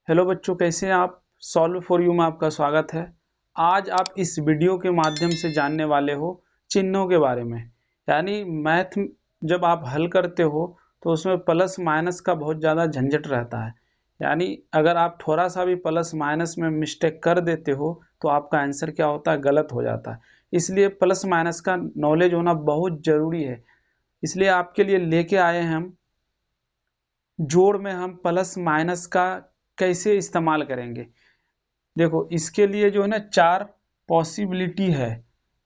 Hello बच्चों, कैसे हैं आप। सॉल्व फॉर यू में आपका स्वागत है। आज आप इस वीडियो के माध्यम से जानने वाले हो चिन्हों के बारे में। यानी मैथ जब आप हल करते हो तो उसमें प्लस माइनस का बहुत ज़्यादा झंझट रहता है। यानी अगर आप थोड़ा सा भी प्लस माइनस में मिस्टेक कर देते हो तो आपका आंसर क्या होता है, गलत हो जाता है। इसलिए प्लस माइनस का नॉलेज होना बहुत ज़रूरी है। इसलिए आपके लिए लेके आए हैं हम जोड़ में हम प्लस माइनस का कैसे इस्तेमाल करेंगे। देखो, इसके लिए जो है ना 4 पॉसिबिलिटी है,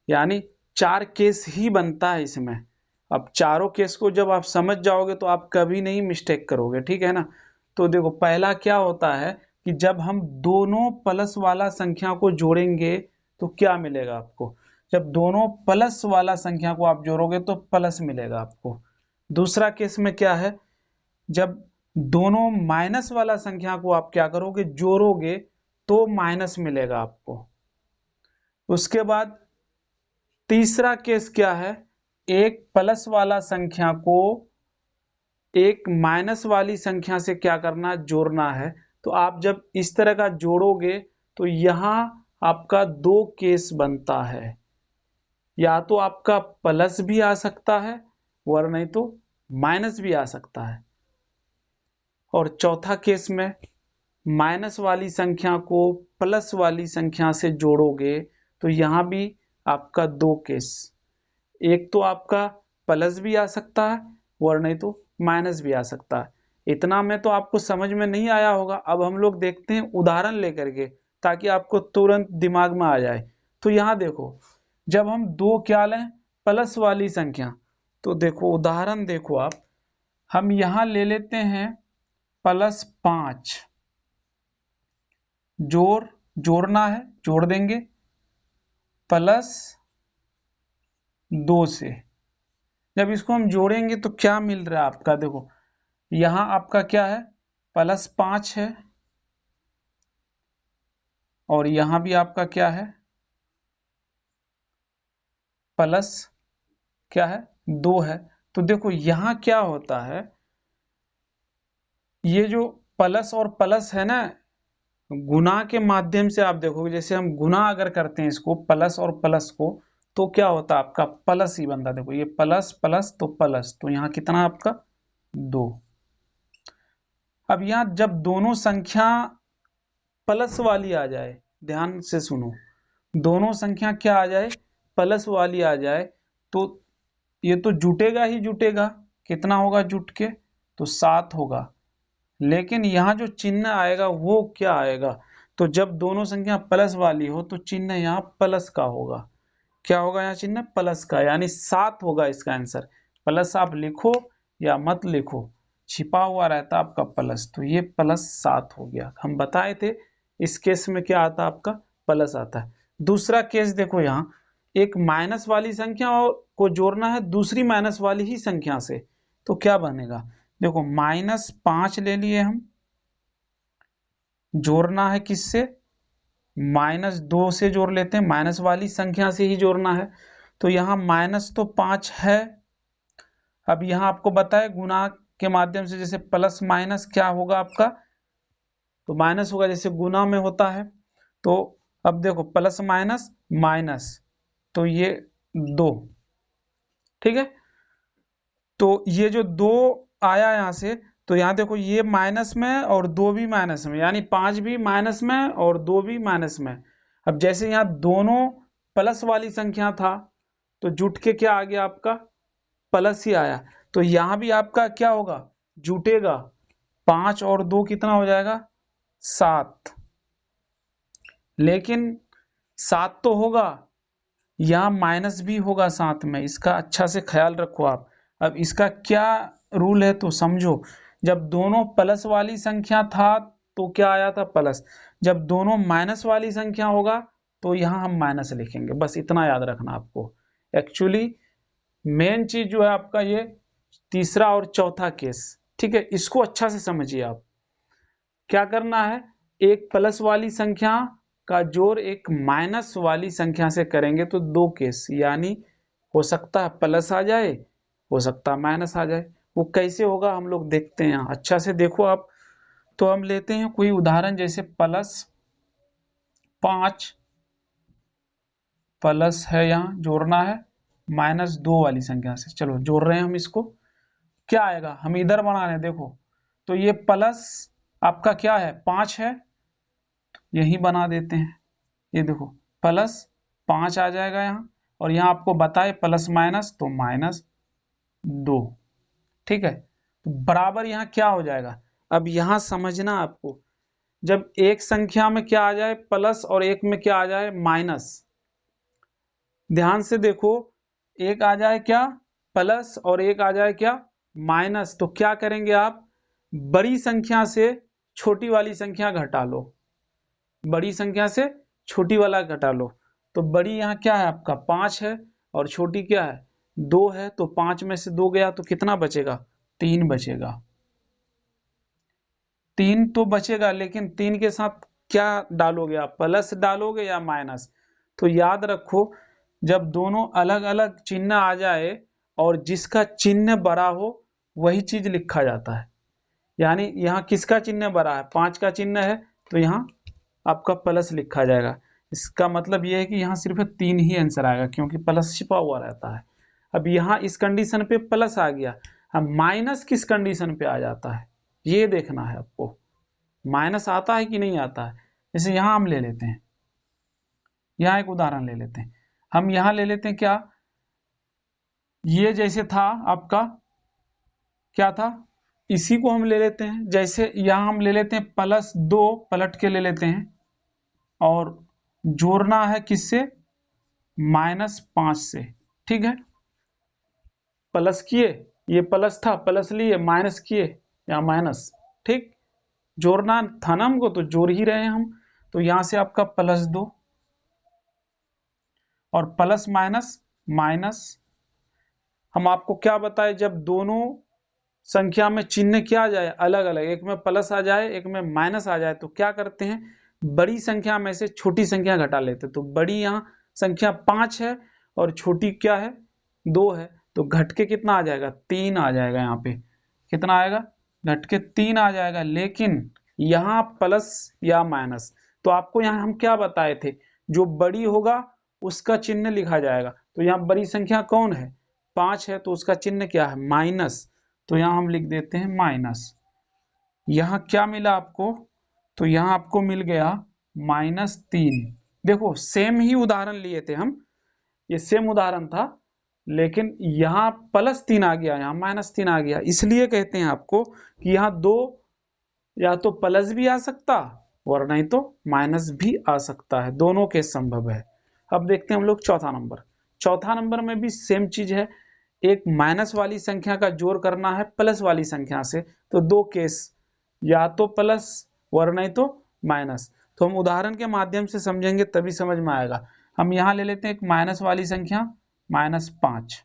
यानी 4 केस ही बनता है इसमें। अब चारों केस को जब आप समझ जाओगे तो आप कभी नहीं मिस्टेक करोगे, ठीक है ना। तो देखो, पहला क्या होता है कि जब हम दोनों प्लस वाला संख्या को जोड़ेंगे तो क्या मिलेगा आपको। जब दोनों प्लस वाला संख्या को आप जोड़ोगे तो प्लस मिलेगा आपको। दूसरा केस में क्या है, जब दोनों माइनस वाला संख्या को आप क्या करोगे, जोड़ोगे तो माइनस मिलेगा आपको। उसके बाद तीसरा केस क्या है, एक प्लस वाला संख्या को एक माइनस वाली संख्या से क्या करना, जोड़ना है। तो आप जब इस तरह का जोड़ोगे तो यहां आपका 2 केस बनता है। या तो आपका प्लस भी आ सकता है और नहीं तो माइनस भी आ सकता है। और चौथा केस में माइनस वाली संख्या को प्लस वाली संख्या से जोड़ोगे तो यहां भी आपका 2 केस, एक तो आपका प्लस भी आ सकता है और नहीं तो माइनस भी आ सकता है। इतना में तो आपको समझ में नहीं आया होगा। अब हम लोग देखते हैं उदाहरण लेकर के, ताकि आपको तुरंत दिमाग में आ जाए। तो यहां देखो, जब हम 2 क्या लें, प्लस वाली संख्या, तो देखो उदाहरण देखो आप, हम यहां ले लेते हैं +5। जोड़ना है, जोड़ देंगे +2 से। जब इसको हम जोड़ेंगे तो क्या मिल रहा है आपका, देखो यहां आपका क्या है, +5 है और यहां भी आपका क्या है, प्लस क्या है, 2 है। तो देखो यहां क्या होता है, ये जो प्लस और प्लस है ना, गुना के माध्यम से आप देखोगे, जैसे हम गुना अगर करते हैं इसको प्लस और प्लस को, तो क्या होता है आपका प्लस ही बनता है। देखो ये प्लस प्लस तो प्लस, तो यहाँ कितना आपका 2। अब यहाँ जब दोनों संख्या प्लस वाली आ जाए, ध्यान से सुनो, दोनों संख्या क्या आ जाए, प्लस वाली आ जाए, तो ये तो जुटेगा ही जुटेगा। कितना होगा जुट के, तो 7 होगा। लेकिन यहाँ जो चिन्ह आएगा वो क्या आएगा, तो जब दोनों संख्या प्लस वाली हो तो चिन्ह यहाँ प्लस का होगा। क्या होगा यहाँ चिन्ह, प्लस का, यानी 7 होगा इसका आंसर। प्लस आप लिखो या मत लिखो, छिपा हुआ रहता आपका प्लस, तो ये +7 हो गया। हम बताए थे इस केस में क्या आता आपका, प्लस आता है। दूसरा केस देखो, यहाँ एक माइनस वाली संख्या को जोड़ना है दूसरी माइनस वाली ही संख्या से, तो क्या बनेगा, देखो -5 ले लिए हम, जोड़ना है किससे, -2 से जोड़ लेते हैं, माइनस वाली संख्या से ही जोड़ना है। तो यहाँ माइनस तो 5 है। अब यहाँ आपको बताए गुना के माध्यम से, जैसे प्लस माइनस क्या होगा आपका, तो माइनस होगा, जैसे गुना में होता है। तो अब देखो प्लस माइनस माइनस, तो ये 2, ठीक है। तो ये जो 2 आया यहाँ से, तो यहाँ देखो ये माइनस में और 2 भी माइनस में, यानी 5 भी माइनस में और 2 भी माइनस में। अब जैसे यहाँ दोनों प्लस वाली संख्या था तो जुट के क्या आ गया आपका, प्लस ही आया। तो यहाँ भी आपका क्या होगा, जुटेगा। 5 और 2 कितना हो जाएगा, 7। लेकिन 7 तो होगा, यहाँ माइनस भी होगा साथ में, इसका अच्छा से ख्याल रखो आप। अब इसका क्या रूल है तो समझो, जब दोनों प्लस वाली संख्या था तो क्या आया था, प्लस। जब दोनों माइनस वाली संख्या होगा तो यहाँ हम माइनस लिखेंगे, बस इतना याद रखना आपको। एक्चुअली मेन चीज जो है आपका ये तीसरा और चौथा केस, ठीक है, इसको अच्छा से समझिए आप। क्या करना है, एक प्लस वाली संख्या का जोड़ एक माइनस वाली संख्या से करेंगे तो 2 केस, यानी हो सकता है प्लस आ जाए, हो सकता है माइनस आ जाए। वो कैसे होगा हम लोग देखते हैं, यहाँ अच्छा से देखो आप। तो हम लेते हैं कोई उदाहरण, जैसे +5 प्लस है, यहाँ जोड़ना है -2 वाली संख्या से। चलो जोड़ रहे हैं हम इसको, क्या आएगा, हम इधर बना रहे हैं देखो। तो ये प्लस आपका क्या है, 5 है, यही बना देते हैं। ये देखो +5 आ जाएगा यहाँ, और यहाँ आपको बताए प्लस माइनस तो -2। ठीक है, तो बराबर यहाँ क्या हो जाएगा। अब यहाँ समझना आपको, जब एक संख्या में क्या आ जाए प्लस और एक में क्या आ जाए माइनस, ध्यान से देखो, एक आ जाए क्या प्लस और एक आ जाए क्या माइनस, तो क्या करेंगे आप, बड़ी संख्या से छोटी वाली संख्या घटा लो, बड़ी संख्या से छोटी वाला घटा लो। तो बड़ी यहाँ क्या है आपका 5 है, और छोटी क्या है 2 है, तो 5 में से 2 गया तो कितना बचेगा, 3 बचेगा। 3 तो बचेगा, लेकिन 3 के साथ क्या डालोगे आप, प्लस डालोगे या माइनस। तो याद रखो, जब दोनों अलग अलग चिन्ह आ जाए और जिसका चिन्ह बड़ा हो वही चीज लिखा जाता है। यानी यहाँ किसका चिन्ह बड़ा है, 5 का चिन्ह है, तो यहाँ आपका प्लस लिखा जाएगा। इसका मतलब यह है कि यहाँ सिर्फ 3 ही आंसर आएगा, क्योंकि प्लस छिपा हुआ रहता है। अब यहाँ इस कंडीशन पे प्लस आ गया, अब माइनस किस कंडीशन पे आ जाता है ये देखना है आपको, माइनस आता है कि नहीं आता है। जैसे यहाँ हम ले लेते हैं, यहाँ एक उदाहरण ले लेते हैं, हम यहाँ ले लेते हैं क्या, ये जैसे था आपका क्या था, इसी को हम ले लेते हैं। जैसे यहाँ हम ले लेते हैं +2 पलट के ले लेते हैं, और जोड़ना है किससे, -5 से। ठीक है, प्लस किए, ये प्लस था, प्लस लिए, माइनस किए या माइनस। ठीक, जोड़ना था ना हमको, तो जोड़ ही रहे हैं हम। तो यहां से आपका +2 और प्लस माइनस माइनस। हम आपको क्या बताए, जब दोनों संख्या में चिन्ह क्या आ जाए अलग अलग, एक में प्लस आ जाए एक में माइनस आ जाए, तो क्या करते हैं, बड़ी संख्या में से छोटी संख्या घटा लेते हैं। तो बड़ी यहाँ संख्या 5 है और छोटी क्या है 2 है, तो घट के कितना आ जाएगा, 3 आ जाएगा। यहाँ पे कितना आएगा, घट के 3 आ जाएगा। लेकिन यहाँ प्लस या माइनस, तो आपको यहाँ हम क्या बताए थे, जो बड़ी होगा उसका चिन्ह लिखा जाएगा। तो यहाँ बड़ी संख्या कौन है, 5 है, तो उसका चिन्ह क्या है, माइनस। तो यहाँ हम लिख देते हैं माइनस। यहाँ क्या मिला आपको, तो यहाँ आपको मिल गया -3। देखो सेम ही उदाहरण लिए थे हम, ये सेम उदाहरण था, लेकिन यहाँ +3 आ गया, यहाँ -3 आ गया। इसलिए कहते हैं आपको कि यहाँ दो या तो प्लस भी आ सकता और नहीं तो माइनस भी आ सकता है, दोनों केस संभव है। अब देखते हैं हम लोग चौथा नंबर। चौथा नंबर में भी सेम चीज है, एक माइनस वाली संख्या का जोड़ करना है प्लस वाली संख्या से। तो दो केस, या तो प्लस और नहीं तो माइनस। तो हम उदाहरण के माध्यम से समझेंगे तभी समझ में आएगा। हम यहाँ ले लेते हैं एक माइनस वाली संख्या -5,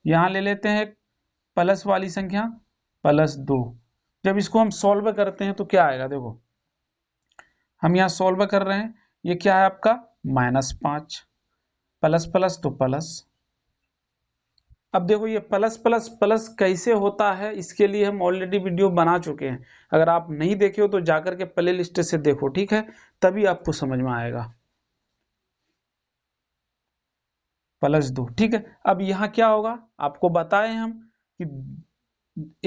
यहाँ ले लेते हैं एक प्लस वाली संख्या +2। जब इसको हम सॉल्व करते हैं तो क्या आएगा, देखो हम यहाँ सॉल्व कर रहे हैं, ये क्या है आपका -5, प्लस प्लस तो प्लस। अब देखो ये प्लस प्लस प्लस कैसे होता है, इसके लिए हम ऑलरेडी वीडियो बना चुके हैं। अगर आप नहीं देखे हो तो जाकर के प्ले लिस्ट से देखो, ठीक है, तभी आपको समझ में आएगा। +2, ठीक है। अब यहाँ क्या होगा, आपको बताए हम कि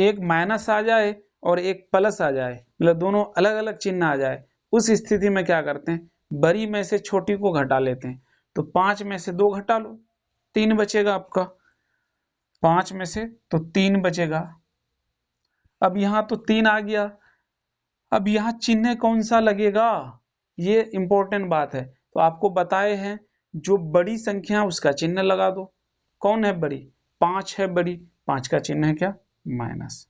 एक माइनस आ जाए और एक प्लस आ जाए, मतलब दोनों अलग अलग चिन्ह आ जाए, उस स्थिति में क्या करते हैं, बड़ी में से छोटी को घटा लेते हैं। तो 5 में से 2 घटा लो, 3 बचेगा आपका, 5 में से तो 3 बचेगा। अब यहाँ तो 3 आ गया, अब यहाँ चिन्ह कौन सा लगेगा, ये इंपॉर्टेंट बात है। तो आपको बताए हैं जो बड़ी संख्या उसका चिन्ह लगा दो। कौन है बड़ी, 5 है बड़ी, 5 का चिन्ह है क्या, माइनस।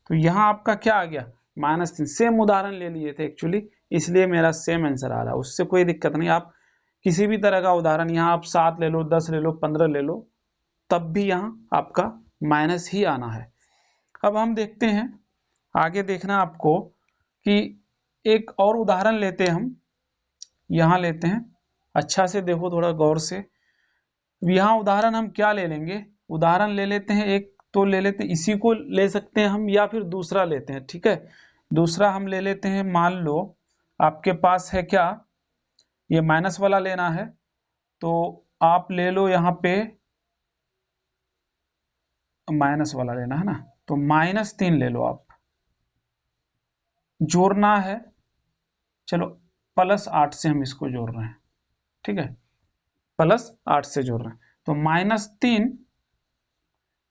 तो यहाँ आपका क्या आ गया, -3। सेम उदाहरण ले लिए थे एक्चुअली, इसलिए मेरा सेम आंसर आ रहा है, उससे कोई दिक्कत नहीं। आप किसी भी तरह का उदाहरण, यहाँ आप 7 ले लो, 10 ले लो, 15 ले लो, तब भी यहाँ आपका माइनस ही आना है। अब हम देखते हैं आगे, देखना आपको कि एक और उदाहरण लेते हैं हम, यहाँ लेते हैं, अच्छा से देखो थोड़ा गौर से। यहाँ उदाहरण हम क्या ले लेंगे, उदाहरण ले लेते हैं एक, तो ले लेते हैं इसी को ले सकते हैं हम, या फिर दूसरा लेते हैं, ठीक है। दूसरा हम ले लेते हैं, मान लो आपके पास है क्या, ये माइनस वाला लेना है, तो आप ले लो यहाँ पे माइनस वाला लेना है ना, तो -3 ले लो आप। जोड़ना है, चलो +8 से हम इसको जोड़ रहे हैं, ठीक है, +8 से जोड़ रहे हैं, तो -3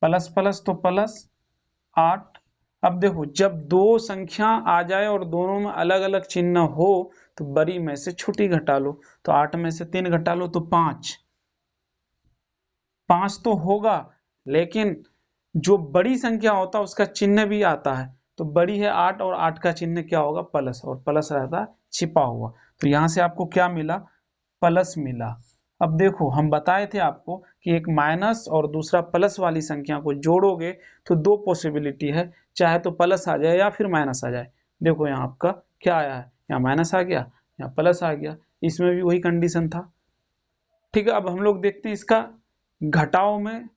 प्लस प्लस तो +8। अब देखो, जब दो संख्या आ जाए और दोनों में अलग अलग चिन्ह हो तो बड़ी में से छोटी घटा लो, तो 8 में से 3 घटा लो तो 5। 5 तो होगा, लेकिन जो बड़ी संख्या होता है उसका चिन्ह भी आता है, तो बड़ी है 8 और 8 का चिन्ह क्या होगा, प्लस, और प्लस रहता है छिपा हुआ, तो यहां से आपको क्या मिला, प्लस मिला। अब देखो, हम बताए थे आपको कि एक माइनस और दूसरा प्लस वाली संख्या को जोड़ोगे तो दो पॉसिबिलिटी है, चाहे तो प्लस आ जाए या फिर माइनस आ जाए। देखो यहाँ आपका क्या आया है, यहाँ माइनस आ गया, यहाँ प्लस आ गया, इसमें भी वही कंडीशन था। ठीक है, अब हम लोग देखते हैं इसका घटाव में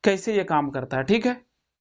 कैसे ये काम करता है। ठीक है,